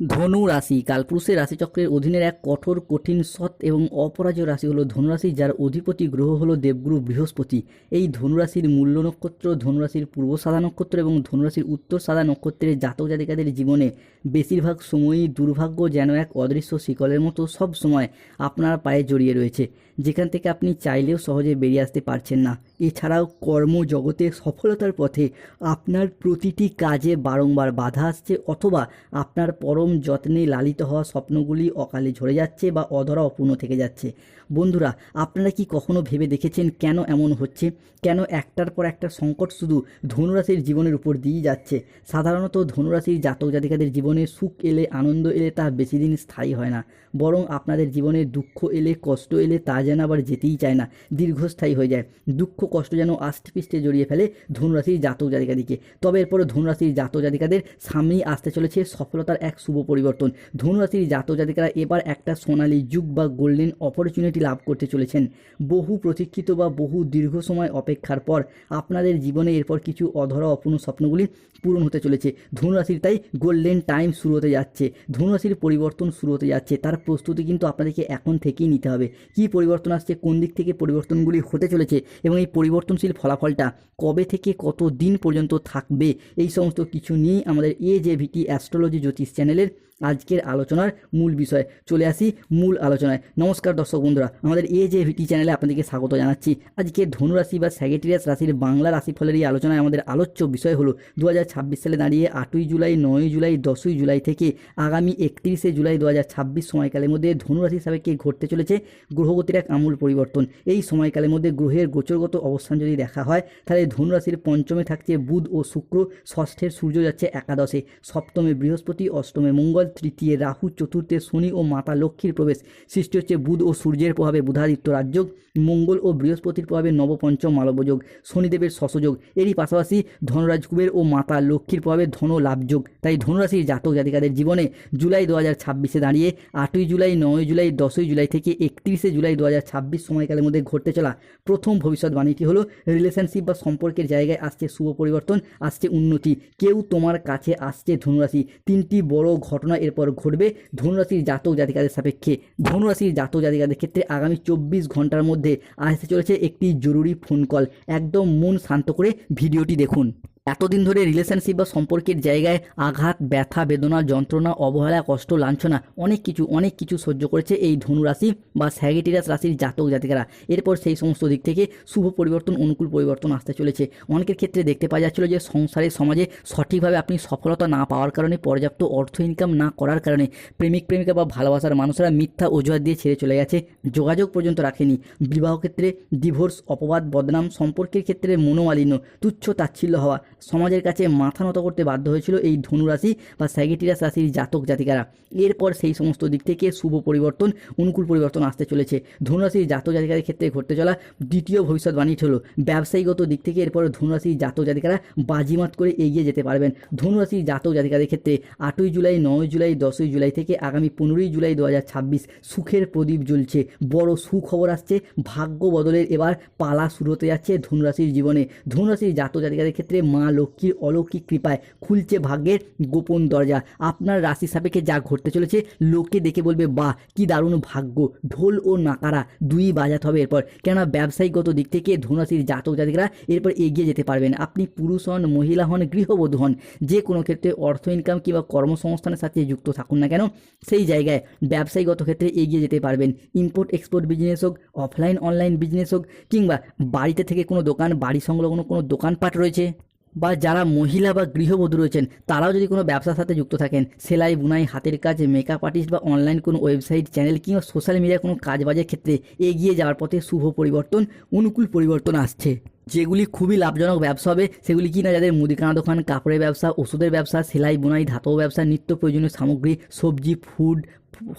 ধনু রাশি কালপুরুষের রাশিচক্রের অধীনের এক কঠোর, কঠিন, সৎ এবং অপরাজয় রাশি হলো ধনুরাশি, যার অধিপতি গ্রহ হলো দেবগুরু বৃহস্পতি। এই ধনুরাশির মূল্য নক্ষত্র, ধনুরাশির পূর্ব সাদা নক্ষত্র এবং ধনুরাশির উত্তর সাদা নক্ষত্রের জাতক জাতিকাদের জীবনে বেশিরভাগ সময়ই দুর্ভাগ্য যেন এক অদৃশ্য শিকলের মতো সব সময় আপনার পায়ে জড়িয়ে রয়েছে, যেখান থেকে আপনি চাইলেও সহজে বেরিয়ে আসতে পারছেন না। এছাড়াও কর্মজগতে সফলতার পথে আপনার প্রতিটি কাজে বারংবার বাধা আসছে, অথবা আপনার পরম যত্নে লালিত হওয়া স্বপ্নগুলি অকালে ঝরে যাচ্ছে বা অধরা অপূর্ণ থেকে যাচ্ছে। বন্ধুরা, আপনারা কি কখনো ভেবে দেখেছেন কেন এমন হচ্ছে? কেন একটার পর একটা সংকট শুধু ধনুরাশির জীবনের উপর দিয়েই যাচ্ছে? সাধারণত ধনুরাশির জাতক জাতিকাদের জীবনে সুখ এলে, আনন্দ এলে তা বেশি দিন স্থায়ী হয় না, বরং আপনাদের জীবনে দুঃখ এলে, কষ্ট এলে তা যেন আবার যেতেই চায় না, দীর্ঘস্থায়ী হয়ে যায়। দুঃখ কষ্ট যেন আষ্টে পৃষ্ঠে জড়িয়ে ফেলে ধনুরাশির জাতক জাতিকাদিকে। তবে এরপরে ধনুরাশির জাতক জাতিকাদের সামনেই আসতে চলেছে সফলতার এক শুভ পরিবর্তন। ধনুরাশির জাতক জাতিকারা এবার একটা সোনালী যুগ বা গোল্ডেন অপরচুনিটি লাভ করতে চলেছেন। বহু প্রতীক্ষিত বা বহু দীর্ঘ সময় অপেক্ষার পর আপনাদের জীবনে এরপর কিছু অধরা অপূর্ণ স্বপ্নগুলি পূরণ হতে চলেছে। ধনুরাশির তাই গোল্ডেন টাইম শুরু হতে যাচ্ছে, ধনুরাশির পরিবর্তন শুরু হতে যাচ্ছে। তার প্রস্তুতি কিন্তু আপনাদেরকে এখন থেকেই নিতে হবে। কী পরিবর্তন আসছে, কোন দিক থেকে পরিবর্তনগুলি হতে চলেছে এবং এই পরিবর্তনশীল ফলাফলটা কবে থেকে কত দিন পর্যন্ত থাকবে, এই সমস্ত কিছু নিয়েই আমাদের AJVT অ্যাস্ট্রোলজি জ্যোতিষ চ্যানেলের আজকের আলোচনার মূল বিষয়। চলে আসি মূল আলোচনায়। নমস্কার দর্শক বন্ধুরা, আমাদের AJVT চ্যানেলে আপনাদেরকে স্বাগত জানাচ্ছি। আজকে ধনুরাশি বা স্যাগিটেরিয়াস রাশির বাংলা রাশিফলের এই আলোচনায় আমাদের আলোচ্য বিষয় হলো 2026 সালে দাঁড়িয়ে 8ই জুলাই, 9ই জুলাই, 10ই জুলাই থেকে আগামী 31শে জুলাই 2026 সময়কালের মধ্যে ধনুরাশির সাপেক্ষে ঘটতে চলেছে গ্রহগতির এক আমূল পরিবর্তন। এই সময়কালের মধ্যে গ্রহের গোচরগত অবস্থান যদি দেখা হয়, তাহলে ধনুরাশির পঞ্চমে থাকছে বুধ ও শুক্র, ষষ্ঠের সূর্য যাচ্ছে একাদশে, সপ্তমে বৃহস্পতি, অষ্টমে মঙ্গল, তৃতীয় রাহু, চতুর্থে শনি ও মাতা লক্ষ্মীর প্রবেশ। সৃষ্টি হচ্ছে বুধ ও সূর্যের প্রভাবে বুধাদিত্য রাজযোগ, মঙ্গল ও বৃহস্পতির প্রভাবে নবপঞ্চম মালবযোগ, শনিদেবের শশযোগ। এরই পাশাপাশি ধনরাজ কুবের ও মাতা লক্ষ্মীর প্রভাবে ধন লাভযোগ। তাই ধনুরাশির জাতক জাতিকাদের জীবনে জুলাই 2026-এ দাঁড়িয়ে 8ই জুলাই, 9ই জুলাই, 10ই জুলাই থেকে 31শে জুলাই 2026 সময়কালের মধ্যে ঘটতে চলা প্রথম ভবিষ্যৎবাণীটি হলো রিলেশনশিপ বা সম্পর্কের জায়গায় আসছে শুভ পরিবর্তন, আসছে উন্নতি। কেউ তোমার কাছে আসছে ধনুরাশি। তিনটি বড় ঘটনা এরপর ঘটবে ধনুরাশির জাতক জাতিকাদের সাপেক্ষে। ধনুরাশির জাতক জাতিকাদের ক্ষেত্রে আগামী 24 ঘন্টার মধ্যে আসতে চলেছে একটি জরুরি ফোন কল। একদম মন শান্ত করে ভিডিওটি দেখুন। এতদিন ধরে রিলেশনশিপ বা সম্পর্কের জায়গায় আঘাত, ব্যথা, বেদনা, যন্ত্রণা, অবহেলা, কষ্ট, লাঞ্ছনা অনেক কিছু সহ্য করেছে এই ধনুরাশি বা স্যাগিটেরিয়াস রাশির জাতক জাতিকারা। এরপর সেই সমস্ত দিক থেকে শুভ পরিবর্তন, অনুকূল পরিবর্তন আসতে চলেছে। অনেকের ক্ষেত্রে দেখতে পাওয়া যাচ্ছিল যে সংসারে, সমাজে সঠিকভাবে আপনি সফলতা না পাওয়ার কারণে, পর্যাপ্ত অর্থ ইনকাম না করার কারণে প্রেমিক প্রেমিকা বা ভালোবাসার মানুষরা মিথ্যা অজুহাত দিয়ে ছেড়ে চলে গেছে, যোগাযোগ পর্যন্ত রাখেনি। বিবাহ ক্ষেত্রে ডিভোর্স, অপবাদ, বদনাম, সম্পর্কের ক্ষেত্রে মনোমালিন্য, তুচ্ছ তাচ্ছিল্য হওয়া, সমাজের কাছে মাথা নত করতে বাধ্য হয়েছিল এই ধনুরাশি বা স্যাগিটেরিয়াস রাশির জাতক জাতিকারা। এরপর সেই সমস্ত দিক থেকে শুভ পরিবর্তন, অনুকূল পরিবর্তন আসতে চলেছে। ধনুরাশির জাতক জাতিকাদের ক্ষেত্রে ঘটতে চলা দ্বিতীয় ভবিষ্যৎবাণীটি হলো ব্যবসায়িকগত দিক থেকে এরপর ধনুরাশির জাতক জাতিকারা বাজিমাত করে এগিয়ে যেতে পারবেন। ধনুরাশির জাতক জাতিকাদের ক্ষেত্রে 8ই জুলাই, 9ই জুলাই, 10ই জুলাই থেকে আগামী 15ই জুলাই 2026 সুখের প্রদীপ জ্বলছে। বড় সুখবর আসছে, ভাগ্য বদলের এবার পালা শুরু হতে যাচ্ছে ধনুরাশির জীবনে। ধনুরাশির জাতক জাতিকাদের ক্ষেত্রে মা লক্ষ্মীর অলৌকিক কৃপায় খুলছে ভাগ্যের গোপন দরজা। আপনার রাশি সাপেক্ষে যা ঘটতে চলেছে লোকে দেখে বলবে, বাহ কি দারুণ ভাগ্য। ঢোল ও নাকারা দুই বাজাতে হবে এরপর, কেননা ব্যবসায়িকগত দিক থেকে ধনুরাশির জাতক জাতিকারা এরপর এগিয়ে যেতে পারবেন। আপনি পুরুষ হন, মহিলা হন, গৃহবধূ হন, যে কোনো ক্ষেত্রে অর্থ ইনকাম কিংবা কর্মসংস্থানের সাথে যুক্ত থাকুন না কেন, সেই জায়গায় ব্যবসায়িকগত ক্ষেত্রে এগিয়ে যেতে পারবেন। ইম্পোর্ট এক্সপোর্ট বিজনেস হোক, অফলাইন অনলাইন বিজনেস হোক, কিংবা বাড়িতে থেকে কোনো দোকান, বাড়ি সংলগ্ন কোনো দোকানপাট রয়েছে, বা যারা মহিলা বা গৃহবধূ রয়েছেন তারাও যদি কোনো ব্যবসার সাথে যুক্ত থাকেন, সেলাই, বুনাই, হাতের কাজ, মেকআপ আর্টিস্ট বা অনলাইন কোনো ওয়েবসাইট, চ্যানেল কিংবা সোশ্যাল মিডিয়ায় কোনো কাজবাজের ক্ষেত্রে এগিয়ে যাওয়ার পথে শুভ পরিবর্তন, অনুকূল পরিবর্তন আসছে। যেগুলি খুবই লাভজনক ব্যবসা হবে সেগুলি কি না, যাদের মুদিখানা দোকান, কাপড়ের ব্যবসা, ওষুধের ব্যবসা, সেলাই, বুনাই, ধাতব ব্যবসা, নিত্য প্রয়োজনীয় সামগ্রী, সবজি, ফুড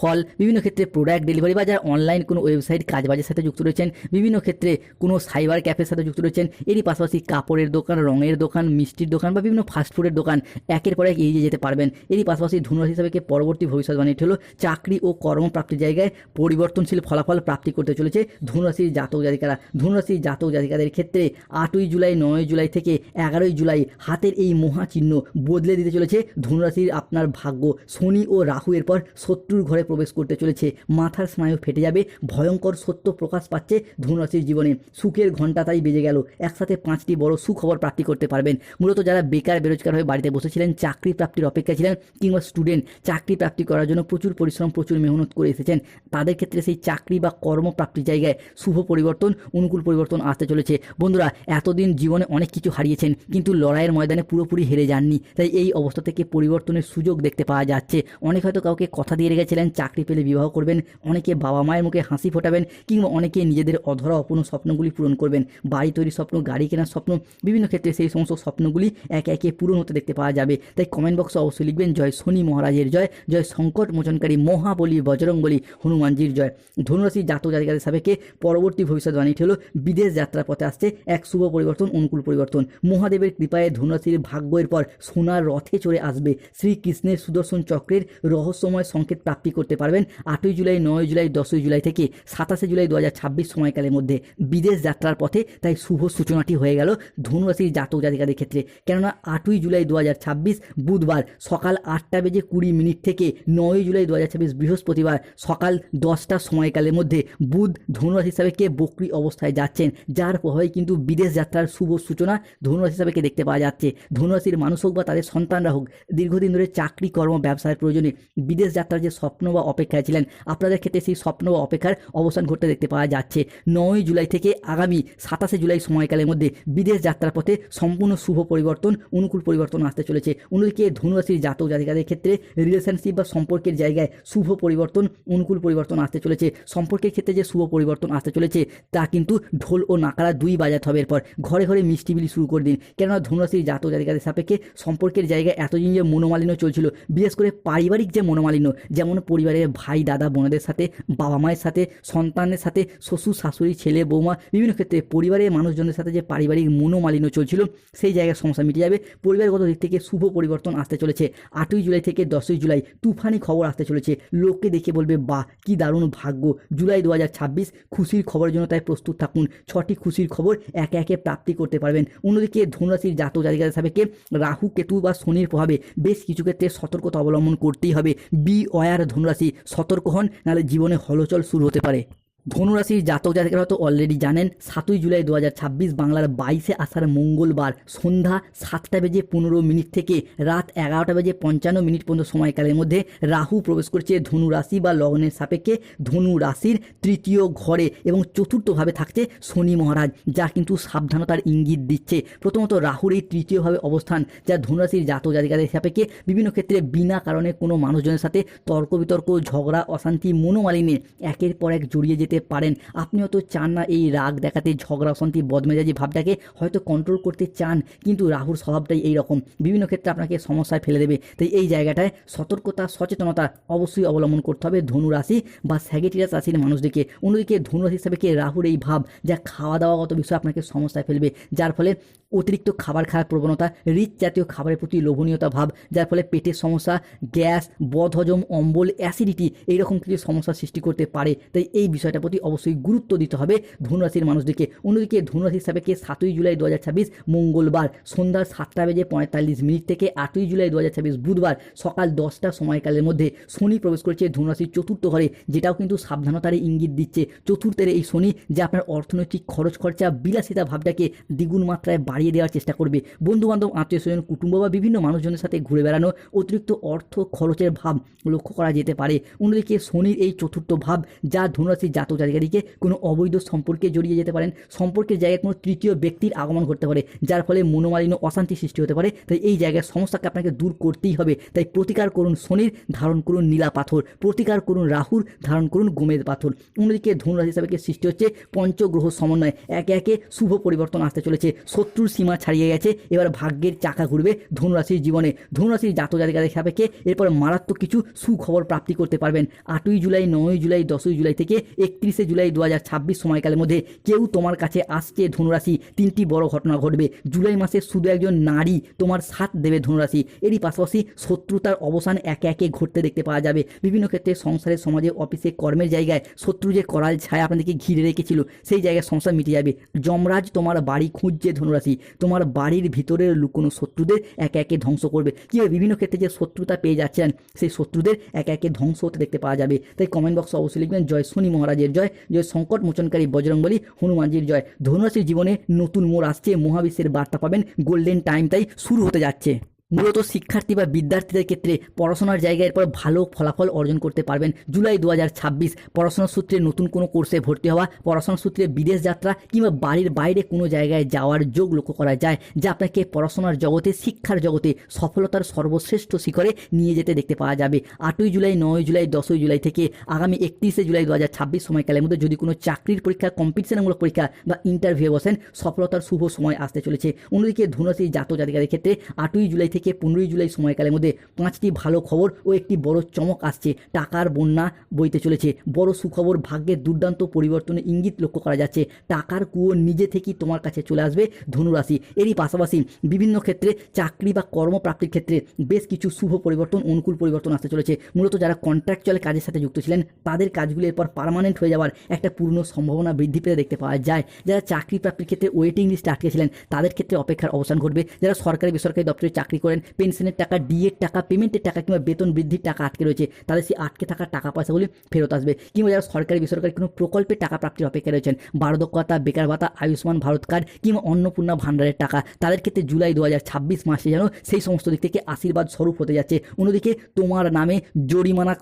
ফল, বিভিন্ন ক্ষেত্রে প্রোডাক্ট ডেলিভারি বা যারা অনলাইন কোনো ওয়েবসাইট কাজবাজের সাথে যুক্ত রয়েছেন, বিভিন্ন ক্ষেত্রে কোনো সাইবার ক্যাফের সাথে যুক্ত রয়েছেন, এরই পাশাপাশি কাপড়ের দোকান, রঙের দোকান, মিষ্টির দোকান বা বিভিন্ন ফাস্টফুডের দোকান একের পর এক এগিয়ে যেতে পারবেন। এরই পাশাপাশি ধনুরাশি হিসাবে পরবর্তী ভবিষ্যৎবাণীটি হলো চাকরি ও কর্মপ্রাপ্তির জায়গায় পরিবর্তনশীল ফলাফল প্রাপ্তি করতে চলেছে ধনুরাশির জাতক জাতিকারা। ধনুরাশির জাতক জাতিকাদের ক্ষেত্রে 8ই জুলাই, 9ই জুলাই থেকে 11ই জুলাই হাতের এই মহাচিহ্ন বদলে দিতে চলেছে ধনুরাশির আপনার ভাগ্য। শনি ও রাহু এরপর শত্রুর ঘরে প্রবেশ করতে চলেছে, মাথার স্নায়ু ফেটে যাবে, ভয়ঙ্কর সত্য প্রকাশ পাচ্ছে ধনুরাশির জীবনে। সুখের ঘণ্টা তাই বেজে গেল, একসাথে 5টি বড় সুখবর প্রাপ্তি করতে পারবেন। মূলত যারা বেকার বেরোজগার হয়ে বাড়িতে বসেছিলেন, চাকরি প্রাপ্তির অপেক্ষায় ছিলেন, কিংবা স্টুডেন্ট চাকরি প্রাপ্তি করার জন্য প্রচুর পরিশ্রম, প্রচুর মেহনত করে এসেছেন, তাদের ক্ষেত্রে সেই চাকরি বা কর্মপ্রাপ্তির জায়গায় শুভ পরিবর্তন, অনুকূল পরিবর্তন আসতে চলেছে। বন্ধুরা, এতদিন জীবনে অনেক কিছু হারিয়েছেন কিন্তু লড়াইয়ের ময়দানে পুরোপুরি হেরে যাননি, তাই এই অবস্থা থেকে পরিবর্তনের সুযোগ দেখতে পাওয়া যাচ্ছে। অনেক হয়তো কাউকে কথা দিয়ে রেখেছিলেন চাকরি পেলে বিবাহ করবেন, অনেকে বাবা মায়ের মুখে হাসি ফোটাবেন, কিংবা অনেকে নিজেদের অধরা অপূর্ণ স্বপ্নগুলি পূরণ করবেন। বাড়ি তৈরির স্বপ্ন, গাড়ি কেনার স্বপ্ন, বিভিন্ন ক্ষেত্রে সেই সমস্ত স্বপ্নগুলি একে একে পূরণ হতে দেখতে পাওয়া যাবে। তাই কমেন্ট বক্সে অবশ্যই লিখবেন জয় শনি মহারাজের জয়, জয় সংকট মোচনকারী মহাবলী বজরংবলী হনুমানজির জয়। ধনুরাশির জাতক জাতিকাদের সাপেক্ষে পরবর্তী ভবিষ্যৎবাণীটি হলো বিদেশ যাত্রার পথে আসছে এক শুভ পরিবর্তন, অনুকূল পরিবর্তন। মহাদেবের কৃপায় ধনুরাশির ভাগ্যের পর সোনার রথে চড়ে আসবে শ্রীকৃষ্ণের সুদর্শন চক্রের রহস্যময় সংকেত প্রাপ্তি করতে পারবেন 8ই জুলাই, 9ই জুলাই, 10ই জুলাই থেকে 27শে জুলাই 2026 সময়কালের মধ্যে বিদেশ যাত্রার পথে। তাই শুভ সূচনাটি হয়ে গেল ধনুরাশির জাতক জাতিকাদের ক্ষেত্রে, কেননা 8ই জুলাই 2026 বুধবার সকাল 8:20 থেকে 9ই জুলাই 2026 বৃহস্পতিবার সকাল 10টা সময়কালের মধ্যে বুধ ধনুরাশি হিসাবে বক্রী অবস্থায় যাচ্ছেন, যার প্রভাবে কিন্তু বিদেশ যাত্রার শুভ সূচনা ধনুরাশি হিসাবে দেখতে পাওয়া যাচ্ছে। ধনুরাশির মানুষ হোক বা তাদের সন্তানরা হোক, দীর্ঘদিন ধরে চাকরি, কর্ম, ব্যবসার প্রয়োজনে বিদেশ যাত্রার যে স্বপ্ন বা অপেক্ষায় ছিলেন, আপনাদের ক্ষেত্রে সেই স্বপ্ন বা অপেক্ষার অবসান ঘটতে দেখতে পাওয়া যাচ্ছে। 9ই জুলাই থেকে আগামী 27শে জুলাই সময়কালের মধ্যে বিদেশ যাত্রার পথে সম্পূর্ণ শুভ পরিবর্তন, অনুকূল পরিবর্তন আসতে চলেছে। অন্যদিকে ধনুরাশির জাতক জাতিকাদের ক্ষেত্রে রিলেশনশিপ বা সম্পর্কের জায়গায় শুভ পরিবর্তন, অনুকূল পরিবর্তন আসতে চলেছে। সম্পর্কের ক্ষেত্রে যে শুভ পরিবর্তন আসতে চলেছে তা কিন্তু ঢোল ও নাকারা দুই বাজাতে হবে। এরপর ঘরে ঘরে মিষ্টি বিলি শুরু করে দিন, কেননা ধনুরাশির জাতক জাতিকাদের সাপেক্ষে সম্পর্কের জায়গায় এতদিন যে মনোমালিন্য চলছিল, বিশেষ করে পারিবারিক যে মনোমালিন্য, যেমন পরিবারের ভাই দাদা বোনেদের সাথে, বাবা মায়ের সাথে, সন্তানের সাথে, শ্বশুর শাশুড়ি, ছেলে বৌমা, বিভিন্ন ক্ষেত্রে পরিবারের মানুষজনের সাথে যে পারিবারিক মনোমালিন্য চলছিল, সেই জায়গায় সমস্যা মিটে যাবে। পরিবারগত দিক থেকে শুভ পরিবর্তন আসতে চলেছে। 8ই জুলাই থেকে 10ই জুলাই তুফানি খবর আসতে চলেছে, লোককে দেখে বলবে বাহ কি দারুণ ভাগ্য। জুলাই 2026 খুশির খবরের জন্য তাই প্রস্তুত থাকুন, 6টি খুশির খবর একে একে প্রাপ্তি করতে পারবেন। অন্যদিকে ধনুরাশির জাতক জাতিকাদের সাপেক্ষে রাহু, কেতু বা শনির প্রভাবে বেশ কিছু ক্ষেত্রে সতর্কতা অবলম্বন করতেই হবে। বি ওয়ার ধনুরাশি, সতর্ক হন, নাহলে জীবনে হলচল শুরু হতে পারে। ধনুরাশির জাতক জাতিকারা হয়তো অলরেডি জানেন 7ই জুলাই 2026 বাংলার 22শে আষাঢ় মঙ্গলবার সন্ধ্যা 7:15 থেকে রাত 11:55 পর্যন্ত সময়কালের মধ্যে রাহু প্রবেশ করছে ধনুরাশি বা লগ্নের সাপেক্ষে ধনু রাশির তৃতীয় ঘরে, এবং চতুর্থভাবে থাকছে শনি মহারাজ, যা কিন্তু সাবধানতার ইঙ্গিত দিচ্ছে। প্রথমত রাহুর এই তৃতীয়ভাবে অবস্থান, যা ধনুরাশির জাতক জাতিকাদের সাপেক্ষে বিভিন্ন ক্ষেত্রে বিনা কারণে কোনো মানুষজনের সাথে তর্ক বিতর্ক, ঝগড়া, অশান্তি, মনোমালিন্যে একের পর এক জড়িয়ে যেতে পারেন। আপনি হয়তো চান না এই রাগ দেখাতে, ঝগড়া, অশান্তি, বদমেজাজি ভাবটাকে হয়তো কন্ট্রোল করতে চান, কিন্তু রাহুর স্বভাবটাই এইরকম, বিভিন্ন ক্ষেত্রে আপনাকে সমস্যায় ফেলে দেবে। তাই এই জায়গাটায় সতর্কতা, সচেতনতা অবশ্যই অবলম্বন করতে হবে ধনুরাশি বা স্যাগিটিরাস রাশির মানুষদেরকে। অন্যদিকে ধনুরাশি হিসাবে রাহুর এই ভাব, যা খাওয়া দাওয়াগত বিষয়ে আপনাকে সমস্যায় ফেলবে, যার ফলে অতিরিক্ত খাবার খাওয়ার প্রবণতা, রিচ জাতীয় খাবারের প্রতি লোভনীয়তা ভাব, যার ফলে পেটের সমস্যা, গ্যাস, বদহজম, অম্বল, অ্যাসিডিটি এইরকম কিছু সমস্যা সৃষ্টি করতে পারে। তাই এই বিষয়টার প্রতি অবশ্যই গুরুত্ব দিতে হবে ধনুরাশির মানুষদেরকে। অন্যদিকে ধনুরাশি হিসাবে 7ই জুলাই 2026 মঙ্গলবার সন্ধ্যা 7:45 থেকে 8ই জুলাই 2026 বুধবার সকাল 10টা সময়কালের মধ্যে শনি প্রবেশ করেছে ধনুরাশির চতুর্থ ঘরে, যেটাও কিন্তু সাবধানতার ইঙ্গিত দিচ্ছে। চতুর্থের এই শনি, যা আপনার অর্থনৈতিক খরচ খরচা, বিলাসিতা ভাবটাকে দ্বিগুণ মাত্রায় বাড়িয়ে দেওয়ার চেষ্টা করবে। বন্ধু বান্ধব, আত্মীয় স্বজন, কুটুম্ব বা বিভিন্ন মানুষজনের সাথে ঘুরে বেড়ানো, অতিরিক্ত অর্থ খরচের ভাব লক্ষ্য করা যেতে পারে। অন্যদিকে শনির এই চতুর্থ ভাব, যা ধনুরাশির জাতক জাতক জাতিকাদিকে কোনো অবৈধ সম্পর্কে জড়িয়ে যেতে পারেন, সম্পর্কের জায়গায় কোনো তৃতীয় ব্যক্তির আগমন ঘটতে পারে, যার ফলে মনোমালিন্য অশান্তি সৃষ্টি হতে পারে। তাই এই জায়গায় সমস্যাকে আপনাকে দূর করতেই হবে। তাই প্রতিকার করুন শনির, ধারণ করুন নীলা পাথর, প্রতিকার করুন রাহুর, ধারণ করুন গোমেদ পাথর। অন্যদিকে ধনুরাশি হিসাবে সৃষ্টি হচ্ছে পঞ্চগ্রহ সমন্বয়, একে একে শুভ পরিবর্তন আসতে চলেছে। শত্রুর সীমা ছাড়িয়ে গেছে, এবার ভাগ্যের চাকা ঘুরবে ধনুরাশির জীবনে। ধনুরাশির জাতক জাতিকাদের সাপেক্ষে এরপর মারাত্মক কিছু সুখবর প্রাপ্তি করতে পারবেন। 8ই জুলাই, 9ই জুলাই, 10ই জুলাই থেকে 31শে জুলাই 2026 সময়কালের মধ্যে কেউ তোমার কাছে আসছে ধনুরাশি। 3টি বড় ঘটনা ঘটবে। জুলাই মাসে শুধু একজন নারী তোমার সাথ দেবে ধনুরাশি। এরই পাশাপাশি শত্রুতার অবসান একে একে ঘটতে দেখতে পাওয়া যাবে। বিভিন্ন ক্ষেত্রে সংসারে, সমাজে, অফিসে, কর্মের জায়গায় শত্রু যে করাল ছায়া আপনাদেরকে ঘিরে রেখেছিল, সেই জায়গায় সমস্যা মিটে যাবে। যমরাজ তোমার বাড়ি খুঁজছে ধনুরাশি, তোমার বাড়ির ভিতরের লুকোনো শত্রুদের একে একে ধ্বংস করবে। কীভাবে বিভিন্ন ক্ষেত্রে যে শত্রুতা পেয়ে যাচ্ছেন, সেই শত্রুদের একে একে ধ্বংস হতে দেখতে পাওয়া যাবে। তাই কমেন্ট বক্সে অবশ্যই লিখবেন জয় শনি মহারাজের জয়, জয় সংকট মোচনকারী বজরংবলী হনুমানজির জয়। ধনুরাশির জীবনে নতুন মোড় আসছে, মহাবিশ্বের বার্তা পাবেন, গোল্ডেন টাইম তাই শুরু হতে যাচ্ছে। মূলত শিক্ষার্থী বা বিদ্যার্থীদের ক্ষেত্রে পড়াশোনার জায়গায় এরপর ভালো ফলাফল অর্জন করতে পারবেন। জুলাই 2026 পড়াশোনার সূত্রে নতুন কোনো কোর্সে ভর্তি হওয়া, পড়াশোনার সূত্রে বিদেশ যাত্রা কিংবা বাড়ির বাইরে কোনো জায়গায় যাওয়ার যোগ লক্ষ্য করা যায়, যা আপনাকে পড়াশোনার জগতে, শিক্ষার জগতে সফলতার সর্বশ্রেষ্ঠ শিখরে নিয়ে যেতে দেখতে পাওয়া যাবে। 8ই জুলাই, 9ই জুলাই, 10ই জুলাই থেকে আগামী 31শে জুলাই 2026 সময়কালের মধ্যে যদি কোনো চাকরির পরীক্ষা, কম্পিটিশনমূলক পরীক্ষা বা ইন্টারভিউ বসেন, সফলতার শুভ সময় আসতে চলেছে। অন্যদিকে ধনুরাশি জাতক জাতিকাদের ক্ষেত্রে 8ই জুলাই থেকে 15ই জুলাই সময়কালের মধ্যে 5টি ভালো খবর ও একটি বড় চমক আসছে। টাকার বন্যা বইতে চলেছে। বড় সুখবর, ভাগ্যের দুর্দান্ত পরিবর্তনের ইঙ্গিত লক্ষ্য করা যাচ্ছে। টাকার কুয়ো নিজে থেকেই তোমার কাছে চলে আসবে ধনুরাশি। এরই পাশাপাশি বিভিন্ন ক্ষেত্রে চাকরি বা কর্মপ্রাপ্তির ক্ষেত্রে বেশ কিছু শুভ পরিবর্তন, অনুকূল পরিবর্তন আসতে চলেছে। মূলত যারা কন্ট্রাকচুয়াল কাজের সাথে যুক্ত ছিলেন, তাদের কাজগুলি এরপর পার্মানেন্ট হয়ে যাওয়ার একটা পূর্ণ সম্ভাবনা বৃদ্ধি পেতে দেখতে পাওয়া যায়। যারা চাকরি প্রাপ্তির ক্ষেত্রে ওয়েটিং লিস্টে আটকে ছিলেন, তাদের ক্ষেত্রে অপেক্ষার অবসান ঘটবে। যারা সরকারি বেসরকারি দপ্তরে চাকরি করেন, পেনশনের টাকা, ডিএর টাকা, পেমেন্টের টাকা কিংবা বেতন বৃদ্ধির টাকা আটকে রয়েছে, তাদের সেই আটকে থাকা টাকা পয়সাগুলি ফেরত আসবে। কিংবা যারা সরকারি বেসরকারি কোনো প্রকল্পে টাকা প্রাপ্তির অপেক্ষায় রয়েছেন, বার্ধক্য ভাতা, বেকার ভাতা, আয়ুষ্মান ভারত কার্ড কিংবা অন্নপূর্ণা ভান্ডারের টাকা, তাদের ক্ষেত্রে জুলাই 2026 মাসে যেন সেই সমস্ত দিক থেকে আশীর্বাদ স্বরূপ হতে যাচ্ছে। অন্যদিকে তোমার নামে জরিমানা,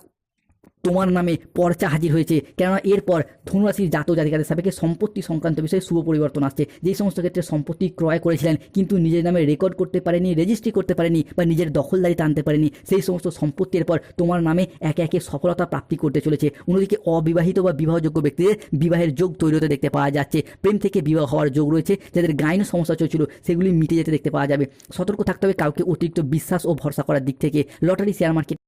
তোমার নামে পর্চা হাজির হয়েছে, কেননা এরপর ধনুরাশির জাতক জাতিকাদের সাপেক্ষে সম্পত্তি সংক্রান্ত বিষয়ে শুভ পরিবর্তন আসছে। যেই সমস্ত ক্ষেত্রে সম্পত্তি ক্রয় করেছিলেন কিন্তু নিজের নামে রেকর্ড করতে পারেনি, রেজিস্ট্রি করতে পারেনি বা নিজের দখলদারিতে আনতে পারেনি, সেই সমস্ত সম্পত্তির পর তোমার নামে একে একে সফলতা প্রাপ্তি করতে চলেছে। অন্যদিকে অবিবাহিত বা বিবাহযোগ্য ব্যক্তিদের বিবাহের যোগ তৈরি হতে দেখতে পাওয়া যাচ্ছে। প্রেম থেকে বিবাহ হওয়ার যোগ রয়েছে। যাদের গাইন সমস্যা চলছিল, সেগুলি মিটে যেতে দেখতে পাওয়া যাবে। সতর্ক থাকতে হবে কাউকে অতিরিক্ত বিশ্বাস ও ভরসা করার দিক থেকে। Lottery, share market